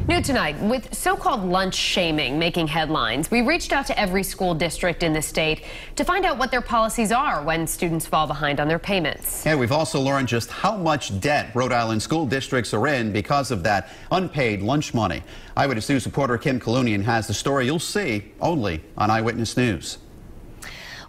New tonight, with so-called lunch shaming making headlines, we reached out to every school district in the state to find out what their policies are when students fall behind on their payments. And we've also learned just how much debt Rhode Island school districts are in because of that unpaid lunch money. Eyewitness News reporter Kim Kalunian has the story you'll see only on Eyewitness News.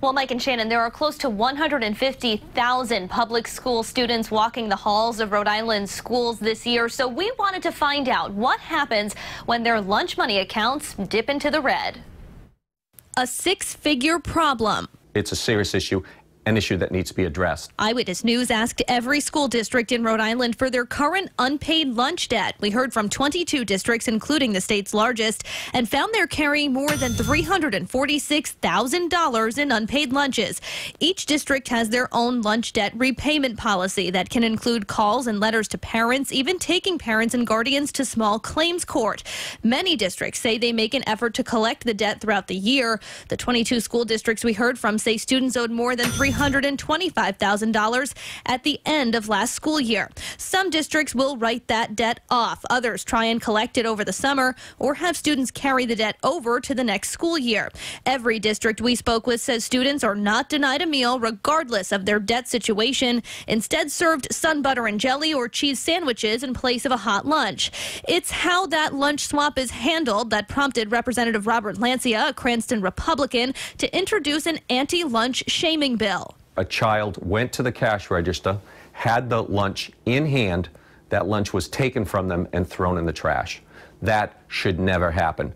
Well, Mike and Shannon, there are close to 150,000 public school students walking the halls of Rhode Island schools this year. So we wanted to find out what happens when their lunch money accounts dip into the red. A six-figure problem. It's a serious issue. An issue that needs to be addressed. Eyewitness News asked every school district in Rhode Island for their current unpaid lunch debt. We heard from 22 districts, including the state's largest, and found they're carrying more than $346,000 in unpaid lunches. Each district has their own lunch debt repayment policy that can include calls and letters to parents, even taking parents and guardians to small claims court. Many districts say they make an effort to collect the debt throughout the year. The 22 school districts we heard from say students owed more than $325,000 at the end of last school year. Some districts will write that debt off. Others try and collect it over the summer or have students carry the debt over to the next school year. Every district we spoke with says students are not denied a meal regardless of their debt situation, instead served sun butter and jelly or cheese sandwiches in place of a hot lunch. It's how that lunch swap is handled that prompted Representative Robert Lancia, a Cranston Republican, to introduce an anti-lunch shaming bill. A child went to the cash register, had the lunch in hand. That lunch was taken from them and thrown in the trash. That should never happen.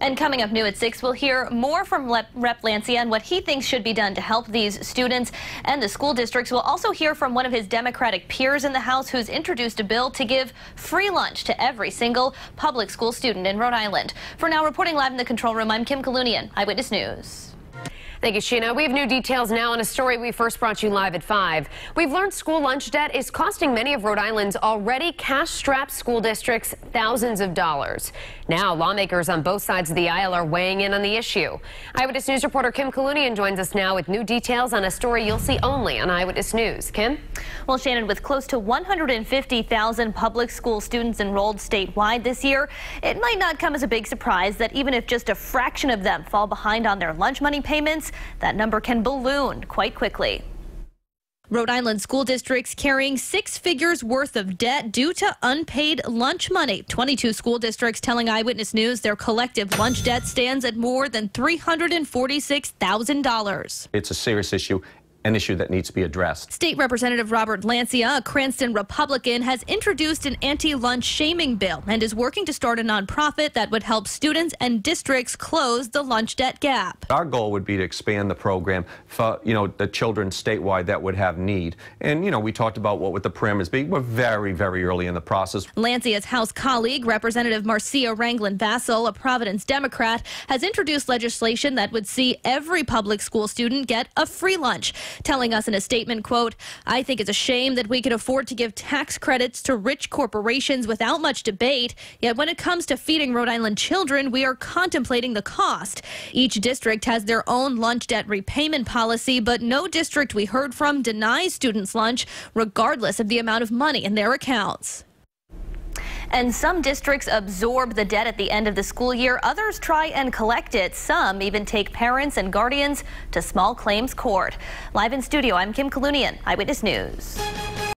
And coming up new at 6, we'll hear more from Rep. Lancia and what he thinks should be done to help these students and the school districts. We'll also hear from one of his Democratic peers in the House who's introduced a bill to give free lunch to every single public school student in Rhode Island. For now, reporting live in the control room, I'm Kim Kalunian, Eyewitness News. Thank you, Sheena. We have new details now on a story we first brought you live at 5. We've learned school lunch debt is costing many of Rhode Island's already cash-strapped school districts thousands of dollars. Now, lawmakers on both sides of the aisle are weighing in on the issue. Eyewitness News reporter Kim Kalunian joins us now with new details on a story you'll see only on Eyewitness News. Kim? Well, Shannon, with close to 150,000 public school students enrolled statewide this year, it might not come as a big surprise that even if just a fraction of them fall behind on their lunch money payments, that number can balloon quite quickly. Rhode Island school districts carrying 6 figures worth of debt due to unpaid lunch money. 22 school districts telling Eyewitness News their collective lunch debt stands at more than $346,000. It's a serious issue. An issue that needs to be addressed. State Representative Robert Lancia, a Cranston Republican, has introduced an anti-lunch shaming bill and is working to start a nonprofit that would help students and districts close the lunch debt gap. Our goal would be to expand the program for, the children statewide that would have need. And, we talked about what would the parameters be. We're very, very early in the process. Lancia's House colleague, Representative Marcia Ranglin-Vassell, a Providence Democrat, has introduced legislation that would see every public school student get a free lunch. Telling us in a statement, quote, "I think it's a shame that we can afford to give tax credits to rich corporations without much debate. Yet when it comes to feeding Rhode Island children, we are contemplating the cost." Each district has their own lunch debt repayment policy, but no district we heard from denies students lunch, regardless of the amount of money in their accounts. And some districts absorb the debt at the end of the school year. Others try and collect it. Some even take parents and guardians to small claims court. Live in studio, I'm Kim Kalunian, Eyewitness News.